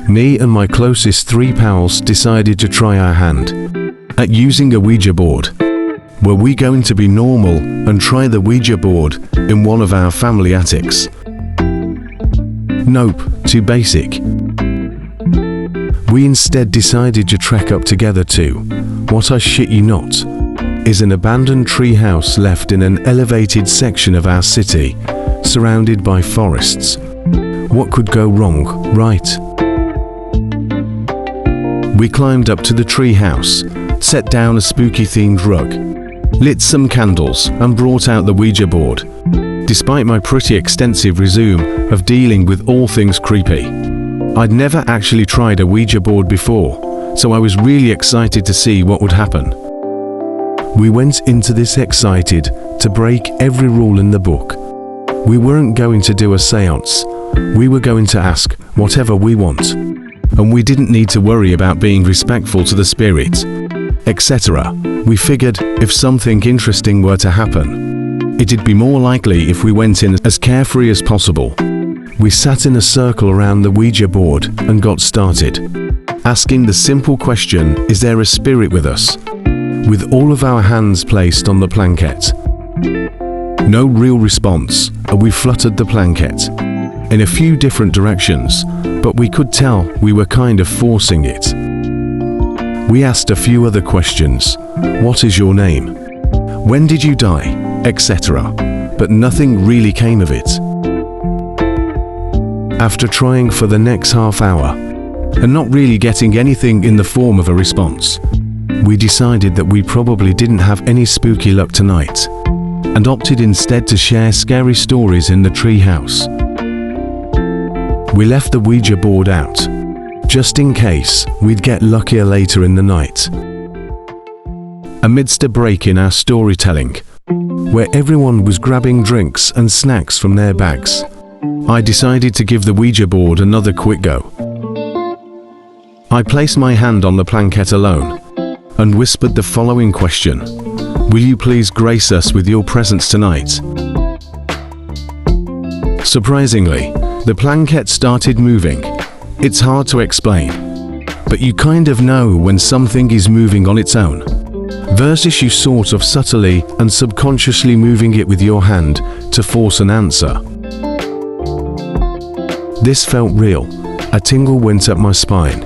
Me and my closest 3 pals decided to try our hand at using a Ouija board. Were we going to be normal and try the Ouija board in one of our family attics? Nope, too basic. We instead decided to trek up together to, what I shit you not, is an abandoned tree house left in an elevated section of our city, surrounded by forests. What could go wrong, right? We climbed up to the tree house, set down a spooky-themed rug, lit some candles and brought out the Ouija board. Despite my pretty extensive resume of dealing with all things creepy, I'd never actually tried a Ouija board before, so I was really excited to see what would happen. We went into this excited to break every rule in the book. We weren't going to do a seance, we were going to ask whatever we want, and we didn't need to worry about being respectful to the spirit, etc. We figured if something interesting were to happen, it'd be more likely if we went in as carefree as possible. We sat in a circle around the Ouija board and got started, asking the simple question, is there a spirit with us? With all of our hands placed on the planquette. No real response, and we fluttered the planquette in a few different directions, but we could tell we were kind of forcing it. We asked a few other questions. What is your name? When did you die? Etc. But nothing really came of it. After trying for the next half hour, and not really getting anything in the form of a response, we decided that we probably didn't have any spooky luck tonight, and opted instead to share scary stories in the tree house. We left the Ouija board out, just in case we'd get luckier later in the night. Amidst a break in our storytelling, where everyone was grabbing drinks and snacks from their bags, I decided to give the Ouija board another quick go. I placed my hand on the planquette alone and whispered the following question. Will you please grace us with your presence tonight? Surprisingly, the planquette started moving. It's hard to explain, but you kind of know when something is moving on its own, versus you sort of subtly and subconsciously moving it with your hand to force an answer. This felt real. A tingle went up my spine.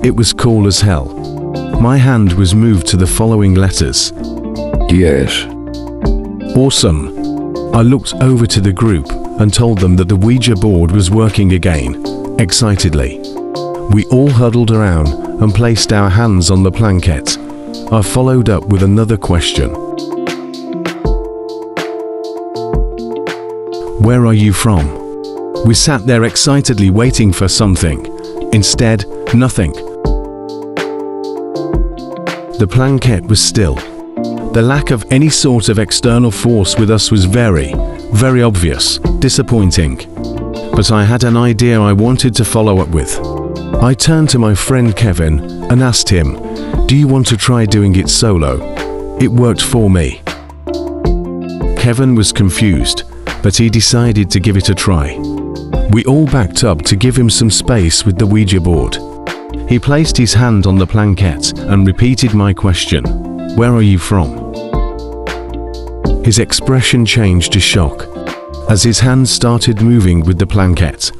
It was cool as hell. My hand was moved to the following letters. Yes. Awesome. I looked over to the group and told them that the Ouija board was working again, excitedly. We all huddled around and placed our hands on the planquette. I followed up with another question. Where are you from? We sat there excitedly waiting for something. Instead, nothing. The planquette was still. The lack of any sort of external force with us was very, very obvious, disappointing. But I had an idea I wanted to follow up with. I turned to my friend Kevin and asked him, do you want to try doing it solo? It worked for me. Kevin was confused, but he decided to give it a try. We all backed up to give him some space with the Ouija board. He placed his hand on the planquette and repeated my question, where are you from? His expression changed to shock as his hand started moving with the planquette.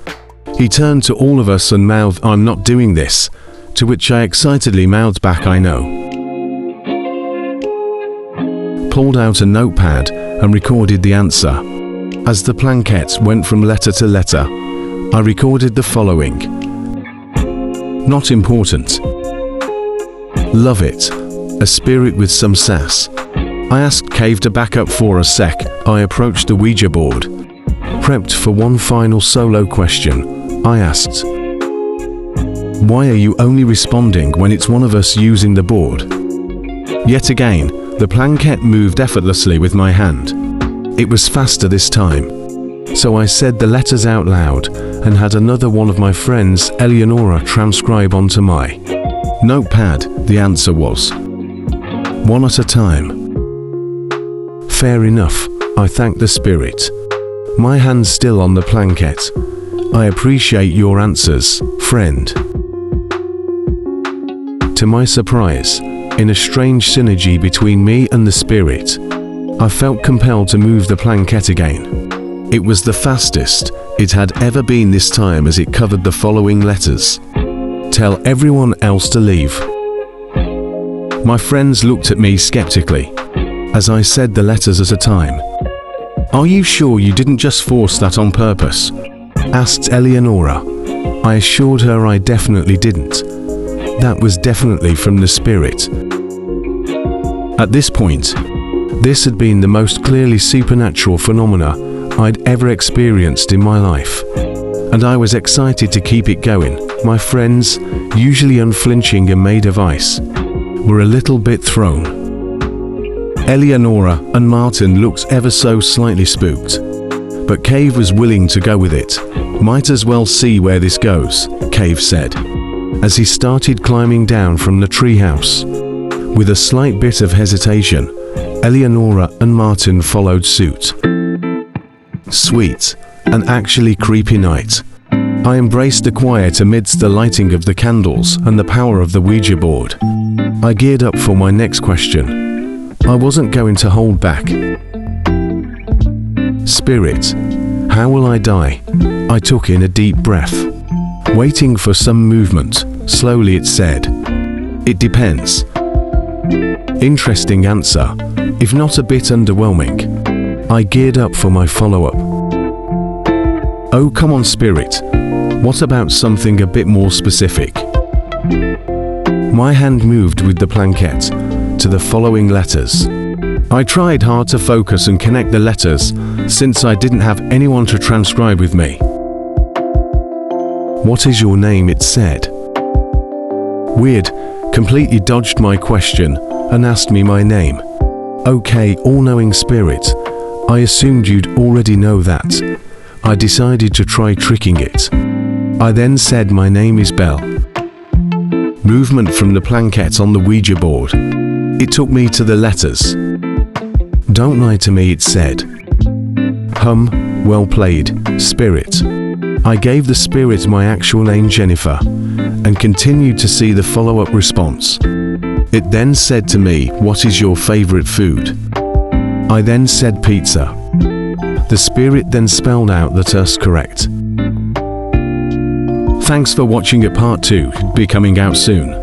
He turned to all of us and mouthed, I'm not doing this, to which I excitedly mouthed back, I know. Pulled out a notepad and recorded the answer. As the planquette went from letter to letter, I recorded the following. Not important. Love it. A spirit with some sass. I asked Cave to back up for a sec. I approached the Ouija board. Prepped for one final solo question, I asked, why are you only responding when it's one of us using the board? Yet again, the planquette moved effortlessly with my hand. It was faster this time. So I said the letters out loud and had another one of my friends, Eleonora, transcribe onto my notepad. The answer was, one at a time. Fair enough, I thanked the spirit. My hand still on the planquette. I appreciate your answers, friend. To my surprise, in a strange synergy between me and the spirit, I felt compelled to move the planquette again. It was the fastest it had ever been this time, as it covered the following letters. Tell everyone else to leave. My friends looked at me skeptically as I said the letters at a time. Are you sure you didn't just force that on purpose? Asked Eleonora. I assured her I definitely didn't. That was definitely from the spirit. At this point, this had been the most clearly supernatural phenomena I'd ever experienced in my life, and I was excited to keep it going. My friends, usually unflinching and made of ice, were a little bit thrown. Eleonora and Martin looked ever so slightly spooked, but Cave was willing to go with it. Might as well see where this goes, Cave said, as he started climbing down from the treehouse. With a slight bit of hesitation, Eleonora and Martin followed suit. Sweet, and actually creepy night. I embraced the quiet amidst the lighting of the candles and the power of the Ouija board. I geared up for my next question. I wasn't going to hold back. Spirit, how will I die? I took in a deep breath, waiting for some movement. Slowly it said, it depends. Interesting answer, if not a bit underwhelming. I geared up for my follow-up. Oh, come on, Spirit. What about something a bit more specific? My hand moved with the planquette to the following letters. I tried hard to focus and connect the letters, since I didn't have anyone to transcribe with me. What is your name? It said. Weird completely dodged my question and asked me my name. Okay, all-knowing spirit, I assumed you'd already know that. I decided to try tricking it. I then said my name is Belle. Movement from the planquette on the Ouija board. It took me to the letters. Don't lie to me, it said. Well played, spirit. I gave the spirit my actual name, Jennifer, and continued to see the follow-up response. It then said to me, what is your favorite food? I then said pizza. The spirit then spelled out that was correct. Thanks for watching. A part 2 be coming out soon.